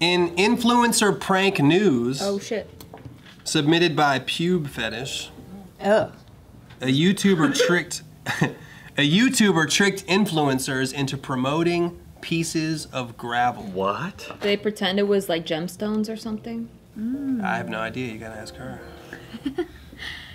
In influencer prank news. Oh shit. Submitted by Pube Fetish. Oh. A YouTuber tricked influencers into promoting pieces of gravel. What? Did they pretend it was like gemstones or something? I have no idea. You gotta ask her.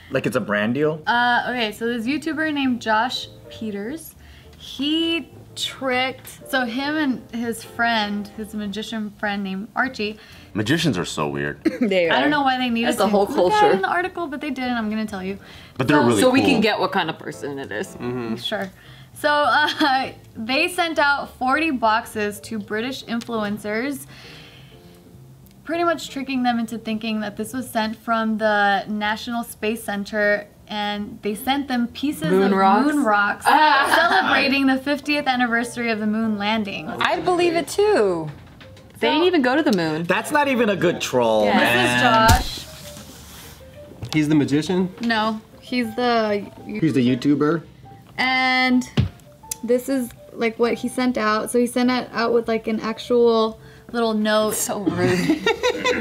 Like it's a brand deal? Okay, so this YouTuber named Josh Peters, he tricked, so him and his friend, his magician friend named Archie. Magicians are so weird. They are. I don't know why they needed That's to the whole include that culture. in the article, but they did, and I'm gonna tell you. But they're really So cool. we can get what kind of person it is. Sure. So they sent out 40 boxes to British influencers, pretty much tricking them into thinking that this was sent from the National Space Center, and they sent them pieces of moon rocks celebrating the 50th anniversary of the moon landing. I'd believe it too. They didn't even go to the moon. That's not even a good troll, This man. is Josh. He's the magician? No, he's the... He's the YouTuber. And this is like what he sent out. So he sent it out with like an actual little note. So rude.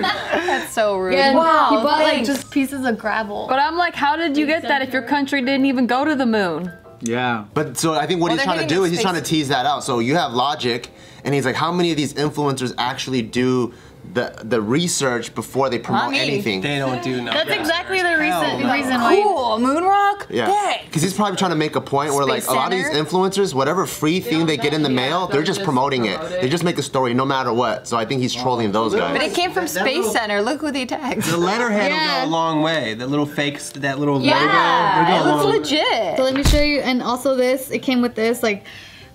That's so rude. Yeah, wow, he bought like thanks. just pieces of gravel. But I'm like, how did you get that if your country didn't even go to the moon? Yeah. But so I think what he's trying to do is he's trying to tease that out. So you have logic, and he's like, how many of these influencers actually do the research before they promote anything? They don't do nothing. That's exactly the reason why. Cool, moon rock? Yeah, because he's probably trying to make a point where like a lot of these influencers, whatever free thing they get in the mail, they're just promoting it. They just make a story no matter what. So I think he's trolling those guys. But it came from Space Center. Look who they tagged. The letterhead will go a long way. That little fakes, that little Yeah, logo. it looks legit. So let me show you, and also this, it came with this, like,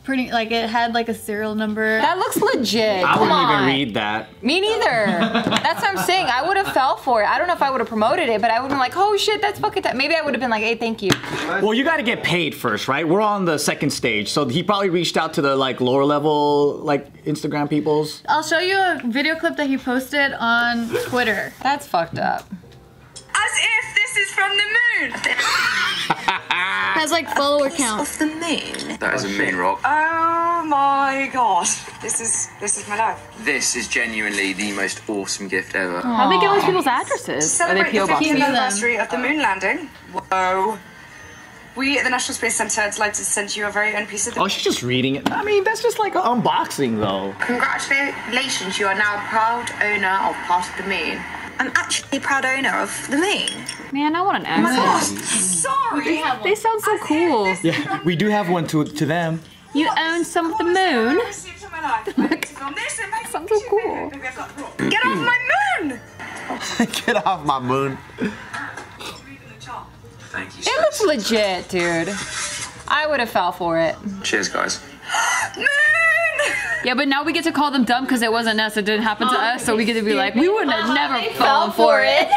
pretty, like it had like a serial number. That looks legit. I Come wouldn't on. even read that. Me neither. That's what I'm saying. I would have fell for it. I don't know if I would have promoted it, but I would have been like, oh shit, that's fucking maybe I would have been like, hey, thank you. Well, you gotta get paid first, right? We're on the second stage, so he probably reached out to the like lower level like Instagram peoples. I'll show you a video clip that he posted on Twitter. That's fucked up. As if this is from the moon. Has like follower count. Of the moon. That is a moon rock. Oh my god. This is my life. This is genuinely the most awesome gift ever. How do they get all these people's addresses? Are they Celebrate PO the 50th boxes? anniversary of the moon landing. Whoa. We at the National Space Center would like to send you a very own piece of the Oh, she's just reading it. I mean, that's just like an unboxing though. Congratulations, you are now a proud owner of part of the moon. I'm actually a proud owner of the moon. Man, I want an accent. Sorry. They sound so cool. Yeah, we do have one to them. You own some of the moon? That sounds so cool. Get off my moon! Get off my moon. Thank you. It looks legit, dude. I would have fell for it. Cheers, guys. Moon! Yeah, but now we get to call them dumb because it wasn't us. It didn't happen to us, so we get to be like, we would have never fallen for it.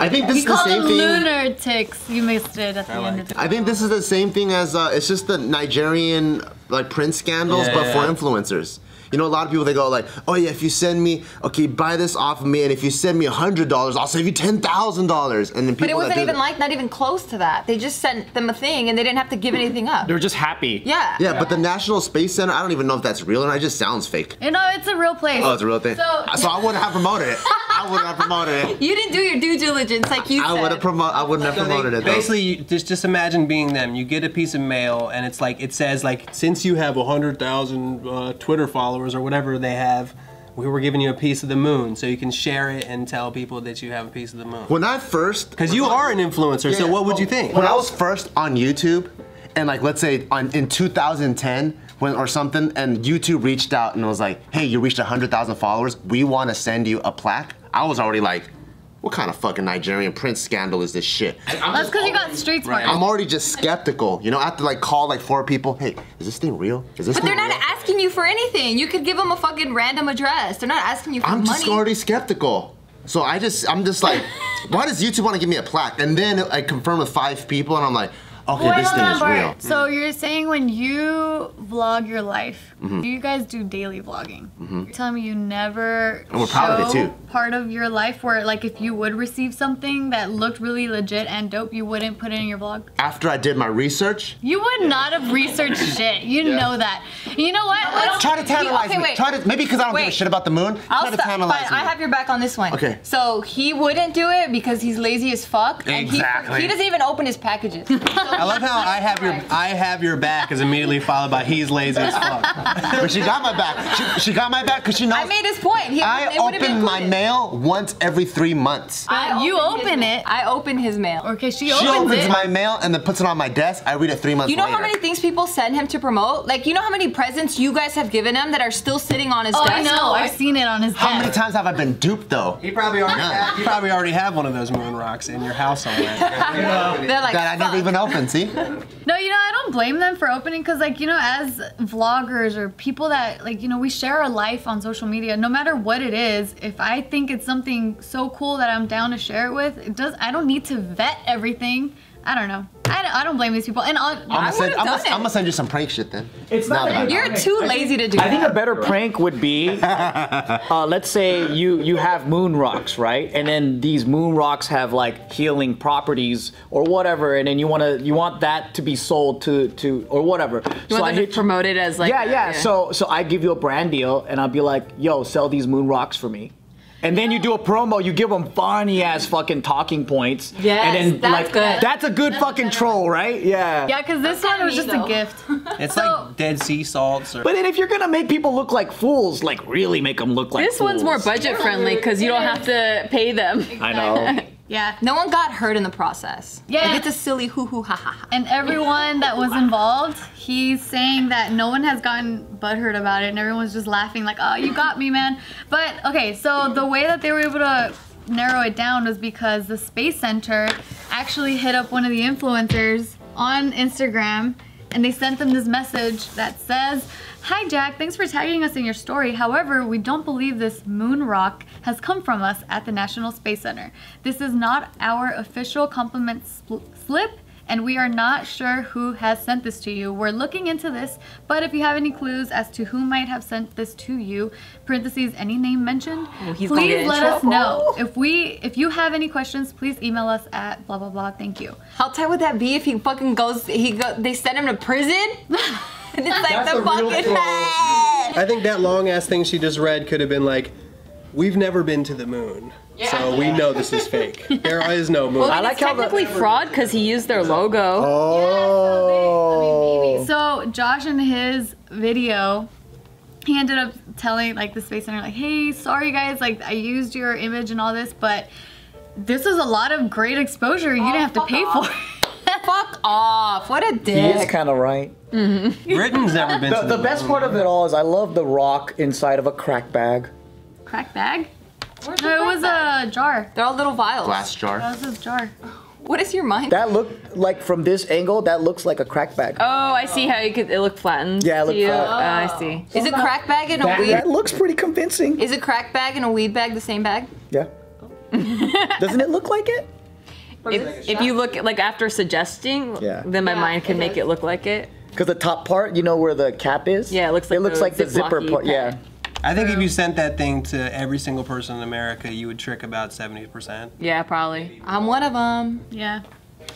I think this is the Call same them thing. lunatics. You missed it at the end of the I think this is the same thing as it's just the Nigerian like prince scandals, but for influencers. You know, a lot of people, they go like, oh yeah, if you send me, okay, buy this off of me, and if you send me $100, I'll save you $10,000. And then people But it wasn't that do even that, like, not even close to that. They just sent them a thing and they didn't have to give anything up. They were just happy. Yeah. Yeah, but the National Space Center, I don't even know if that's real, and it just sounds fake. You know, it's a real place. Oh, it's a real thing. So I wouldn't have promoted it. I wouldn't have promoted it. You didn't do your due diligence like you said. I wouldn't have promoted it though. Basically, you just imagine being them. You get a piece of mail, and it's like, it says like, since you have 100,000 Twitter followers or whatever they have, we were giving you a piece of the moon, so you can share it and tell people that you have a piece of the moon. When I first, because you are an influencer, so what would you think? When I was first on YouTube, and like let's say in 2010 or something, and YouTube reached out and was like, hey, you reached 100,000 followers, we want to send you a plaque. I was already like, what kind of fucking Nigerian prince scandal is this shit? That's because you got street smart. I'm already just skeptical. You know, I have to like call like 4 people. Hey, is this thing real? Is this But thing they're not real? asking you for anything. You could give them a fucking random address. They're not asking you for I'm money. just already skeptical. So I'm just like, why does YouTube want to give me a plaque? And then I confirm with 5 people, and I'm like, Okay, this thing is real. So you're saying when you vlog your life, do you guys do daily vlogging? You're telling me you never And we're proud of it, too. part of your life where, like, if you would receive something that looked really legit and dope, you wouldn't put it in your vlog? After I did my research, You would not have researched shit. You know that. You know what? try to tantalize me. wait. Maybe because I don't give a Wait. shit about the moon. I'll Try to stop. tantalize Fine, me. I have your back on this one. Okay. So he wouldn't do it because he's lazy as fuck. Exactly. And he doesn't even open his packages. I love how I have your back is immediately followed by he's lazy as fuck. But she got my back. She got my back because she knows. I made his point. I open my mail once every 3 months. You open it. I open his mail. Okay, she She opens opens it. my mail and then puts it on my desk. I read it 3 months You know later. how many things people send him to promote? Like, you know how many presents you guys have given him that are still sitting on his Oh, desk? I know. I've seen it on his desk. How many times have I been duped though? You probably already have one of those moon rocks in your house somewhere. They're like, That I never fuck. even opened, see? No, you know, I don't blame them for opening because, like, you know, as vloggers or people that, like, you know, we share our life on social media, no matter what it is, if I think it's something so cool that I'm down to share it with, I don't need to vet everything. I don't know. I don't blame these people. And I would've done it. I'm gonna send you some prank shit then. It's not Now that I- You're too lazy to do that. I think a better prank would be, let's say you have moon rocks, right? And then these moon rocks have like healing properties or whatever, and then you want that to be sold to or whatever. You want them to promote it as like yeah. So I give you a brand deal, and I'll be like, yo, sell these moon rocks for me. And then you do a promo, you give them funny ass fucking talking points. Yes, and then that's like good. that's a good fucking troll, right? Yeah. Yeah, because this one was just a gift. It's So- like Dead Sea salts. Or But then if you're gonna make people look like fools, like really make them look like This fools. one's more budget friendly because you don't have to pay them. I know. Yeah. No one got hurt in the process. Yeah. Like, it's a silly hoo hoo ha ha ha. And everyone that was involved, he's saying that no one has gotten butthurt about it, and everyone's just laughing like, "Oh, you got me, man." But okay, so the way that they were able to narrow it down was because the Space Center actually hit up one of the influencers on Instagram, and they sent them this message that says, "Hi Jack, thanks for tagging us in your story. However, we don't believe this moon rock has come from us at the National Space Center. This is not our official compliment slip, and we are not sure who has sent this to you. We're looking into this, but if you have any clues as to who might have sent this to you, parentheses, any name mentioned, he's gonna get please in let us trouble. know. If you have any questions, please email us at blah blah blah. Thank you." How tight would that be if he fucking they send him to prison? And it's like That's the a real fucking troll. head. I think that long ass thing she just read could have been like, "We've never been to the moon, so we know this is fake. There is no moon." Well, I like it's how the- technically fraud because he used their logo. Oh. So Josh in his video, he ended up telling like the Space Center like, "Hey, sorry guys, like I used your image and all this, but this was a lot of great exposure. You didn't have to pay for it." Fuck off. What a He dick. is kind of right. Britain's never been to The best part of it all is I love the rock inside of a crack bag. Crack bag? No, it was a jar. They're all little vials. Glass jar. That was his jar. What is your mind? That looked like from this angle, that looks like a crack bag. Oh, I see how it looked flattened. Yeah, it looked to you. flat. I see. Is a crack bag and a weed? That looks pretty convincing. Is a crack bag and a weed bag the same bag? Yeah. Doesn't it look like it? If you look like after suggesting, Yeah. then my mind can make it look like it. Because the top part, you know where the cap is? Yeah, it looks like the the zipper Ziploc-y part. pack. Yeah. I think if you sent that thing to every single person in America, you would trick about 70%. Yeah, probably. I'm one of them. Yeah.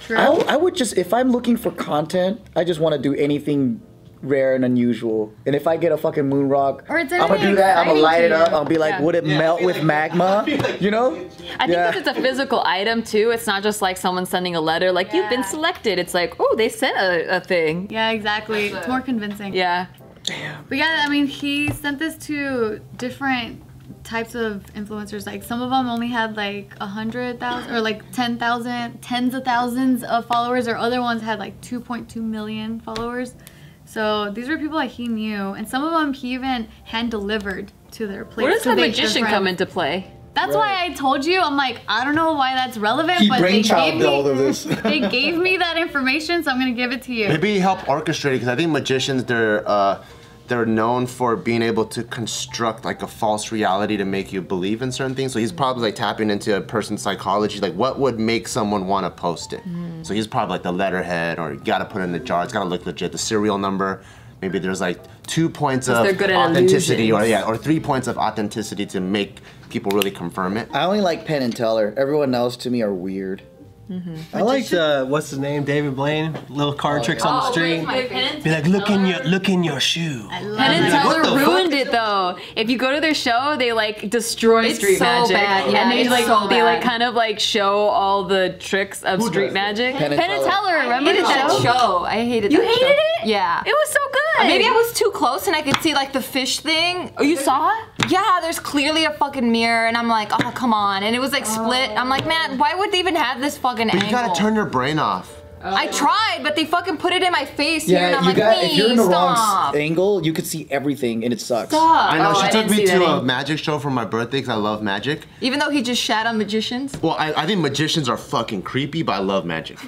True. I would just, if I'm looking for content, I just want to do anything rare and unusual. And if I get a fucking moon rock, Or it's I'm gonna do anything that. I'm gonna exciting light to it up. you. I'll be like, Yeah. would it melt with magma? You know? I think because it's a physical item too. It's not just like someone sending a letter like you've been Yeah. selected. It's like, oh, they sent a thing. Yeah, exactly. It's more convincing. Yeah. But yeah, I mean, he sent this to different types of influencers. Like some of them only had like 100,000 or like 10,000, tens of thousands of followers, or other ones had like 2.2 million followers. So these were people that he knew, and some of them he even hand delivered to their place. Where does to the their magician friends. come into play? That's why I told you. I'm like, I don't know why that's relevant, He but they brainchild gave all of me this. they gave me that information, so I'm gonna give it to you. Maybe he helped orchestrate it because I think magicians, they're known for being able to construct like a false reality to make you believe in certain things. So he's probably like tapping into a person's psychology, like what would make someone want to post it. So he's probably like the letterhead, or you gotta put it in the jar, it's gotta look legit, the serial number. Maybe there's like 2 points of authenticity, or 3 points of authenticity to make people really confirm it. I only like Penn and Teller. Everyone else to me are weird. I like what's his name, David Blaine, little card tricks on the street. Be like, look in your shoe. Penn and Teller ruined it though. If you go to their show, they like destroy street magic, and they like kind of like show all the tricks of street magic. Penn and Teller, remember I hated that show. I hated that show. You hated it? Yeah. It was so good. Maybe I was too close and I could see like the fish thing. Oh, you saw it? Yeah, there's clearly a fucking mirror and I'm like, oh, come on. And it was like split. I'm like, man, why would they even have this fucking But angle? you gotta turn your brain off. I tried, but they fucking put it in my face here and I'm like, if you're in the wrong stop. angle, you could see everything and it sucks. Stop. I know, she took me to a any. magic show for my birthday because I love magic. Even though he just shat on magicians? Well, I think magicians are fucking creepy, but I love magic.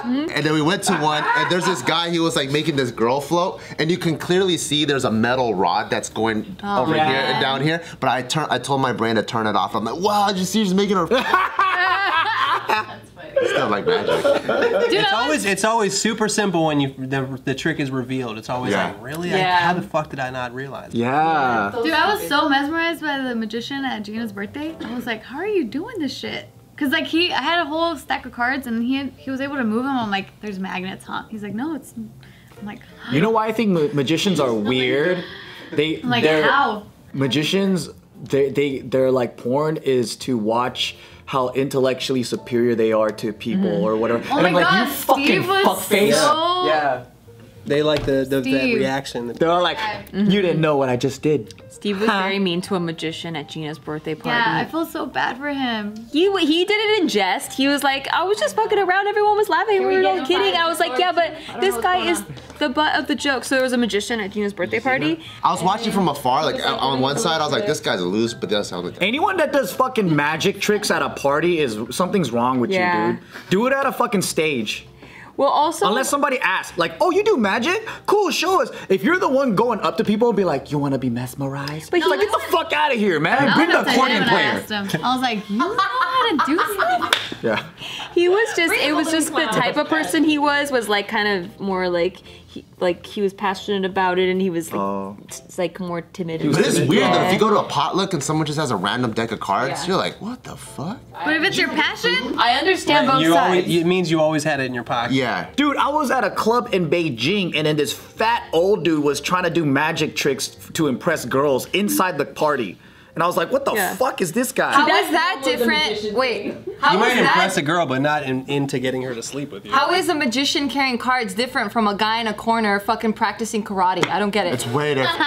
And then we went to one, and there's this guy, he was like making this girl float, and you can clearly see there's a metal rod that's going over here and down here, but I told my brain to turn it off. I'm like, wow, did you see he's making her... It's not like magic. Dude, It's always super simple when the trick is revealed. It's always like, really? Yeah. How the fuck did I not realize? Yeah. Dude, I was so mesmerized by the magician at Gina's birthday. I was like, how are you doing this shit? Cause like I had a whole stack of cards and he was able to move them. I'm like, there's magnets, huh? He's like, no, it's. I'm like, You know why I think magicians are weird? I'm like, how? Magicians, they're like, porn is to watch how intellectually superior they are to people or whatever. Oh and my I'm like, God, you fucking Steve was fuckface. so- Yeah. They like that reaction. They're all like, you didn't know what I just did. Steve was very mean to a magician at Gina's birthday party. Yeah, I feel so bad for him. He did it in jest. He was like, I was just fucking around. Everyone was laughing. We were all kidding. I was like, yeah, but this guy is the butt of the joke. So there was a magician at Gina's birthday party. I was watching from afar, like on one side, I was like, this guy's a loose, but the other side, I was like, Anyone that does fucking magic tricks at a party something's wrong with you, dude. Do it at a fucking stage. Well, also, Unless somebody asks, like, oh, you do magic? Cool, show us. If you're the one going up to people and be like, you want to be mesmerized? But he's like, get the fuck out of here, man. Bring the accordion player. I was like, you know how to do this? Yeah. he was just, it was just the type of person he was like kind of more like, he was passionate about it and he was like, it's like more timid. but it's weird though, if you go to a potluck and someone just has a random deck of cards, you're like, what the fuck? But if it's your passion, I understand both sides. It means you always had it in your pocket. Yeah. Dude, I was at a club in Beijing and then this fat old dude was trying to do magic tricks to impress girls inside the party. And I was like, what the fuck is this guy? How is that different? Wait, how You might is impress that? a girl, but not into getting her to sleep with you. How is a magician carrying cards different from a guy in a corner fucking practicing karate? I don't get it. It's way different.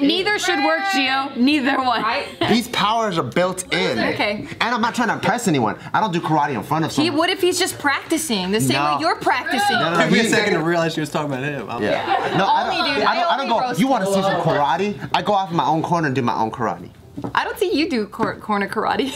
Neither should work, Gio. Neither one. These powers are built in. Okay. And I'm not trying to impress anyone. I don't do karate in front of someone. What if he's just practicing the same way you're practicing? No, Took me a second to realize she was talking about him. Yeah. No, I don't go, you want to see some karate? I go off in my own corner and do my own karate. I don't see you do corner karate.